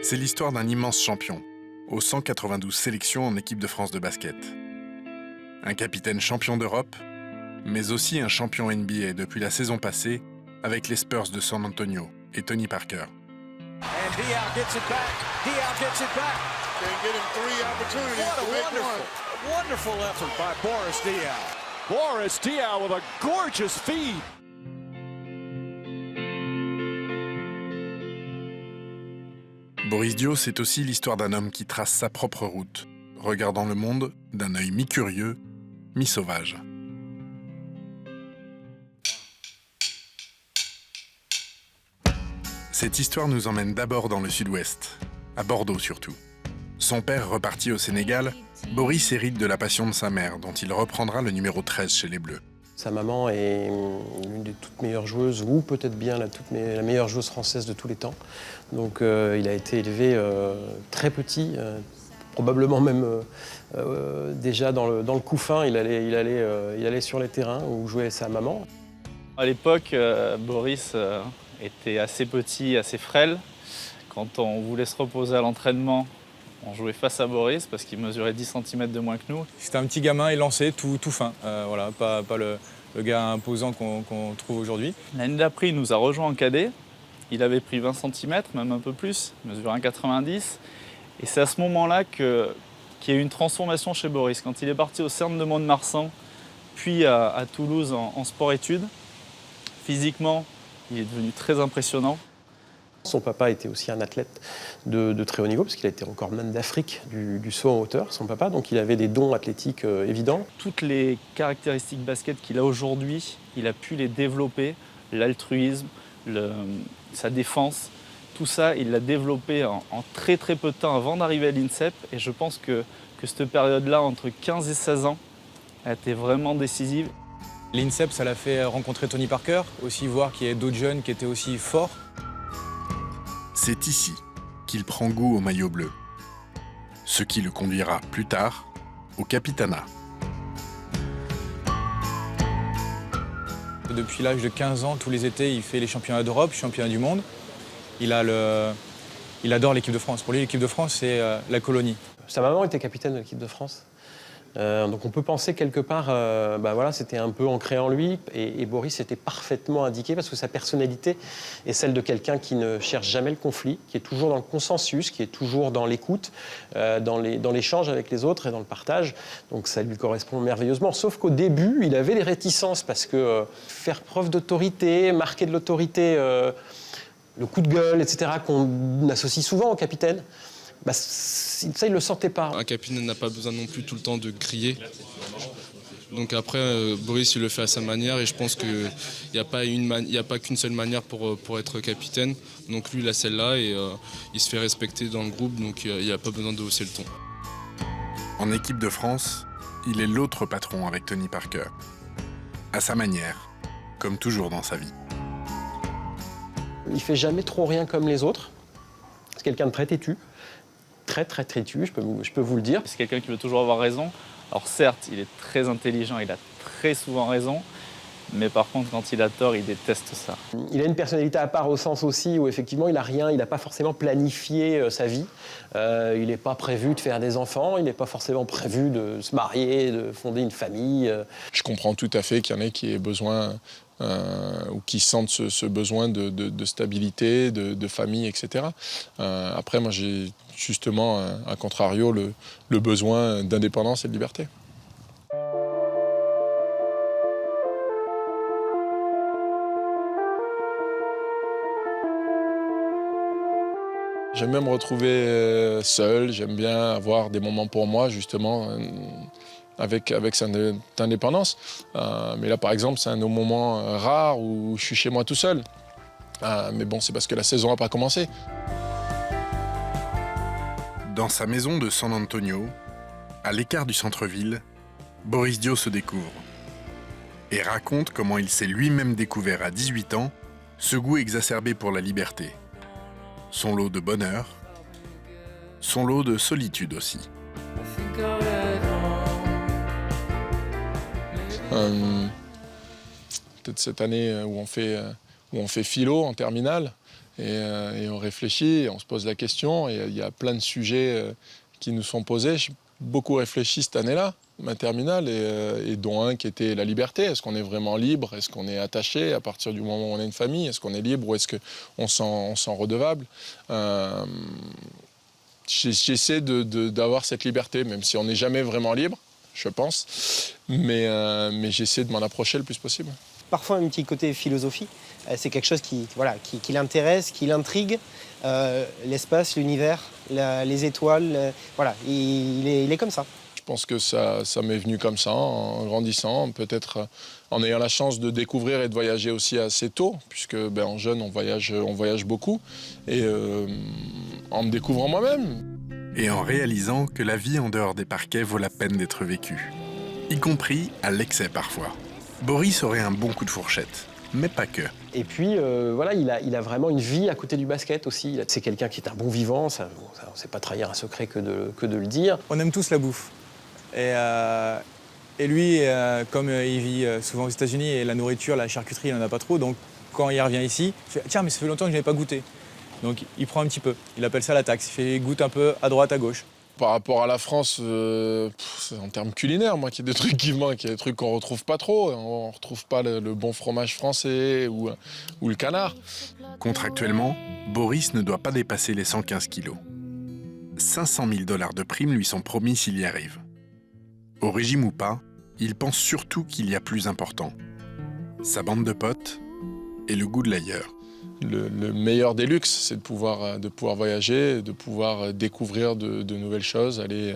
C'est l'histoire d'un immense champion, aux 192 sélections en équipe de France de basket. Un capitaine champion d'Europe, mais aussi un champion NBA depuis la saison passée avec les Spurs de San Antonio et Tony Parker. And Diaw gets it back. Diaw gets it back. Can't get him three opportunities What to a make wonderful effort by Boris Diaw. Boris Diaw with a gorgeous feed. Boris Diaw, c'est aussi l'histoire d'un homme qui trace sa propre route, regardant le monde d'un œil mi-curieux, mi-sauvage. Cette histoire nous emmène d'abord dans le sud-ouest, à Bordeaux surtout. Son père reparti au Sénégal, Boris hérite de la passion de sa mère, dont il reprendra le numéro 13 chez les Bleus. Sa maman est l'une des toutes meilleures joueuses, ou peut-être bien la meilleure joueuse française de tous les temps. Donc il a été élevé très petit, probablement même déjà dans le couffin, il allait sur les terrains où jouait sa maman. À l'époque, Boris était assez petit, assez frêle. Quand on voulait se reposer à l'entraînement, on jouait face à Boris parce qu'il mesurait 10 cm de moins que nous. C'était un petit gamin élancé, tout fin, voilà, pas le gars imposant qu'on trouve aujourd'hui. L'année d'après, il nous a rejoint en cadet. Il avait pris 20 cm, même un peu plus, il mesurait 1,90 m. Et c'est à ce moment-là qu'il y a eu une transformation chez Boris. Quand il est parti au CERN de Mont-de-Marsan, puis à Toulouse en sport-études, physiquement, il est devenu très impressionnant. Son papa était aussi un athlète de très haut niveau, parce qu'il a été recordman d'Afrique du saut en hauteur, son papa, donc il avait des dons athlétiques évidents. Toutes les caractéristiques basket qu'il a aujourd'hui, il a pu les développer, l'altruisme, sa défense, tout ça, il l'a développé en très très peu de temps avant d'arriver à l'INSEP, et je pense que cette période-là, entre 15 et 16 ans, a été vraiment décisive. L'INSEP, ça l'a fait rencontrer Tony Parker, aussi voir qu'il y avait d'autres jeunes qui étaient aussi forts. C'est ici qu'il prend goût au maillot bleu, ce qui le conduira plus tard au capitanat. Depuis l'âge de 15 ans, tous les étés, il fait les championnats d'Europe, championnats du monde. Il adore l'équipe de France. Pour lui, l'équipe de France, c'est la colonie. Sa maman était capitaine de l'équipe de France. Donc on peut penser quelque part, voilà, c'était un peu ancré en lui, et Boris était parfaitement indiqué parce que sa personnalité est celle de quelqu'un qui ne cherche jamais le conflit, qui est toujours dans le consensus, qui est toujours dans l'écoute, dans l'échange avec les autres et dans le partage. Donc ça lui correspond merveilleusement. Sauf qu'au début, il avait des réticences parce que faire preuve d'autorité, marquer de l'autorité, le coup de gueule, etc., qu'on associe souvent au capitaine, ça, il ne le sentait pas. Un capitaine n'a pas besoin non plus tout le temps de crier. Donc après, Boris, il le fait à sa manière, et je pense qu'il n'y a pas qu'une seule manière pour être capitaine. Donc lui, il a celle-là, et il se fait respecter dans le groupe, donc il n'y a pas besoin de hausser le ton. En équipe de France, il est l'autre patron avec Tony Parker. À sa manière, comme toujours dans sa vie. Il ne fait jamais trop rien comme les autres. C'est quelqu'un de très têtu. Très têtu, je peux vous le dire. C'est quelqu'un qui veut toujours avoir raison. Alors certes, il est très intelligent, il a très souvent raison, mais par contre, quand il a tort, il déteste ça. Il a une personnalité à part au sens aussi où effectivement, il n'a pas forcément planifié sa vie. Il n'est pas prévu de faire des enfants, il n'est pas forcément prévu de se marier, de fonder une famille. Je comprends tout à fait qu'il y en ait qui aient besoin ou qui sentent ce besoin de stabilité, de famille, etc. Après, moi, j'ai justement, à contrario, le besoin d'indépendance et de liberté. J'aime bien me retrouver seul, j'aime bien avoir des moments pour moi, justement, avec cette indépendance. Mais là, par exemple, c'est un moment rare où je suis chez moi tout seul. Mais bon, c'est parce que la saison n'a pas commencé. Dans sa maison de San Antonio, à l'écart du centre-ville, Boris Diaw se découvre et raconte comment il s'est lui-même découvert à 18 ans ce goût exacerbé pour la liberté. Son lot de bonheur, son lot de solitude aussi. Peut-être cette année où on fait philo en terminale, et on réfléchit, et on se pose la question. Et il y a plein de sujets qui nous sont posés. J'ai beaucoup réfléchi cette année-là, ma terminale, et dont un qui était la liberté. Est-ce qu'on est vraiment libre? Est-ce qu'on est attaché à partir du moment où on a une famille? Est-ce qu'on est libre ou est-ce qu'on on sent redevable? J'essaie d'avoir cette liberté, même si on n'est jamais vraiment libre, je pense. Mais j'essaie de m'en approcher le plus possible. Parfois un petit côté philosophie, c'est quelque chose qui l'intéresse, qui l'intrigue. L'espace, l'univers, les étoiles, voilà, il est comme ça. Je pense que ça m'est venu comme ça, en grandissant, peut-être en ayant la chance de découvrir et de voyager aussi assez tôt, puisque en jeune, on voyage beaucoup, et en me découvrant moi-même. Et en réalisant que la vie en dehors des parquets vaut la peine d'être vécue, y compris à l'excès parfois. Boris aurait un bon coup de fourchette, mais pas que. Et puis, voilà, il a vraiment une vie à côté du basket aussi. C'est quelqu'un qui est un bon vivant, ça, on ne sait pas trahir un secret que de le dire. On aime tous la bouffe. Et lui, comme il vit souvent aux États-Unis et la nourriture, la charcuterie, il n'en a pas trop, donc quand il revient ici, il fait « Tiens, mais ça fait longtemps que je n'avais pas goûté ». Donc il prend un petit peu, il appelle ça la taxe, il goûte un peu à droite, à gauche. Par rapport à la France, en termes culinaires, moi, qu'il y a des trucs qui me manquent, il y a des trucs qu'on ne retrouve pas trop. On ne retrouve pas le bon fromage français ou le canard. Contractuellement, Boris ne doit pas dépasser les 115 kilos. 500 000 $ de primes lui sont promis s'il y arrive. Au régime ou pas, il pense surtout qu'il y a plus important. Sa bande de potes et le goût de l'ailleurs. Le meilleur des luxes, c'est de pouvoir voyager, de pouvoir découvrir de nouvelles choses, aller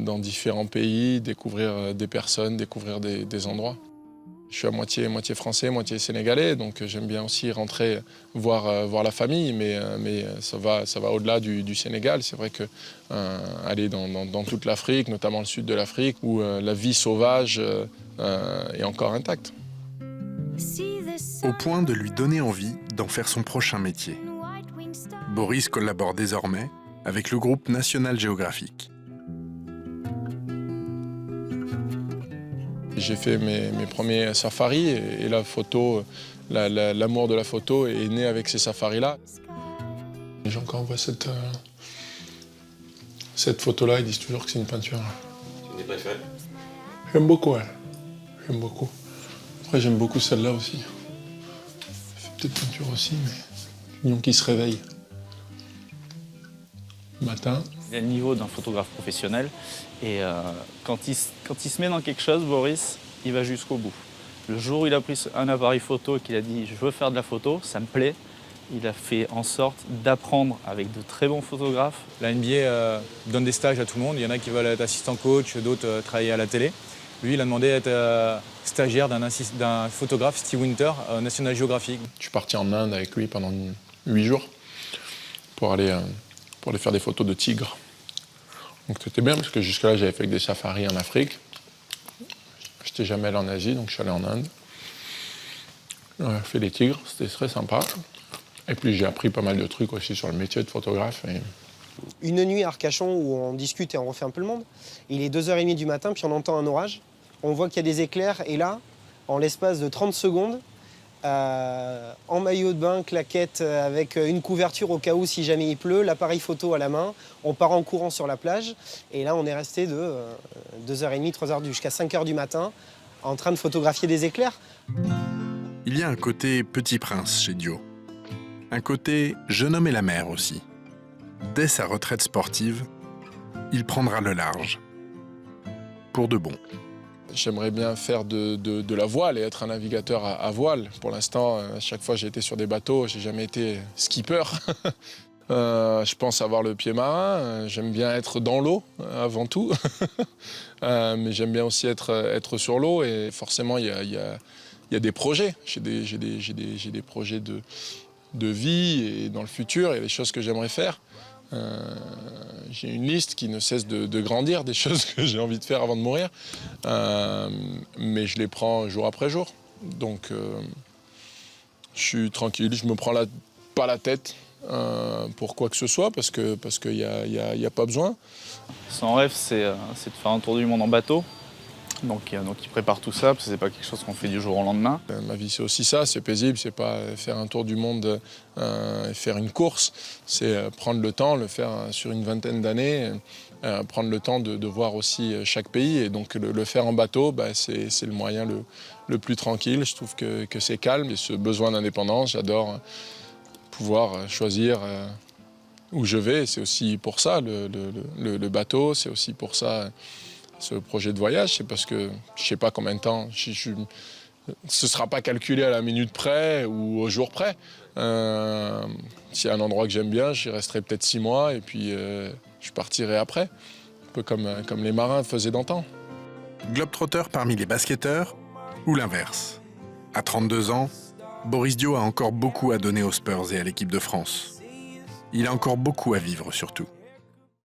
dans différents pays, découvrir des personnes, découvrir des endroits. Je suis à moitié français, moitié sénégalais, donc j'aime bien aussi rentrer voir la famille, mais ça va au-delà du Sénégal. C'est vrai que aller dans toute l'Afrique, notamment le sud de l'Afrique, où la vie sauvage est encore intacte. Au point de lui donner envie d'en faire son prochain métier. Boris collabore désormais avec le groupe National Geographic. J'ai fait mes premiers safaris et la photo, l'amour de la photo est né avec ces safaris-là. Les gens, quand on voit cette photo-là, ils disent toujours que c'est une peinture. C'est une des préférées? J'aime beaucoup, ouais. J'aime beaucoup. Après, j'aime beaucoup celle-là aussi. C'est peut-être peinture aussi, mais lion qui se réveille. Le matin. Il a le niveau d'un photographe professionnel et quand il se met dans quelque chose, Boris, il va jusqu'au bout. Le jour où il a pris un appareil photo et qu'il a dit « je veux faire de la photo, ça me plaît », il a fait en sorte d'apprendre avec de très bons photographes. La NBA donne des stages à tout le monde, il y en a qui veulent être assistant coach, d'autres travailler à la télé. Lui, il a demandé d'être stagiaire d'un photographe, Steve Winter, National Geographic. Je suis parti en Inde avec lui pendant 8 jours pour aller faire des photos de tigres. Donc c'était bien parce que jusque-là, j'avais fait que des safaris en Afrique. Je n'étais jamais allé en Asie, donc je suis allé en Inde. On a fait des tigres, c'était très sympa. Et puis j'ai appris pas mal de trucs aussi sur le métier de photographe. Une nuit à Arcachon où on discute et on refait un peu le monde. Il est 2h30 du matin, puis on entend un orage. On voit qu'il y a des éclairs, et là, en l'espace de 30 secondes, en maillot de bain, claquette, avec une couverture au cas où si jamais il pleut, l'appareil photo à la main, on part en courant sur la plage. Et là, on est resté de 2h30, 3h jusqu'à 5h du matin, en train de photographier des éclairs. Il y a un côté petit prince chez Dio. Un côté jeune homme et la mer aussi. Dès sa retraite sportive, il prendra le large. Pour de bon. J'aimerais bien faire de la voile et être un navigateur à voile. Pour l'instant, à chaque fois j'ai été sur des bateaux, j'ai jamais été skipper. Je pense avoir le pied marin, j'aime bien être dans l'eau avant tout. Mais j'aime bien aussi être sur l'eau et forcément il y a des projets. J'ai des projets de vie et dans le futur, il y a des choses que j'aimerais faire. J'ai une liste qui ne cesse de grandir, des choses que j'ai envie de faire avant de mourir, mais je les prends jour après jour. Donc je suis tranquille, je me prends pas la tête pour quoi que ce soit, parce qu'il y a pas besoin. Son rêve, c'est de faire un tour du monde en bateau. Donc il prépare tout ça, parce que c'est pas quelque chose qu'on fait du jour au lendemain. Ma vie, c'est aussi ça, c'est paisible, c'est pas faire un tour du monde et faire une course, c'est prendre le temps, le faire sur une vingtaine d'années, prendre le temps de voir aussi chaque pays. Et donc le faire en bateau, c'est le moyen le plus tranquille. Je trouve que c'est calme et ce besoin d'indépendance, j'adore pouvoir choisir où je vais. C'est aussi pour ça le bateau, c'est aussi pour ça ce projet de voyage, c'est parce que je ne sais pas combien de temps, ce ne sera pas calculé à la minute près ou au jour près. S'il y a un endroit que j'aime bien, j'y resterai peut-être 6 mois et puis je partirai après, un peu comme les marins faisaient d'antan. Globetrotter parmi les basketteurs ou l'inverse. À 32 ans, Boris Dio a encore beaucoup à donner aux Spurs et à l'équipe de France. Il a encore beaucoup à vivre surtout.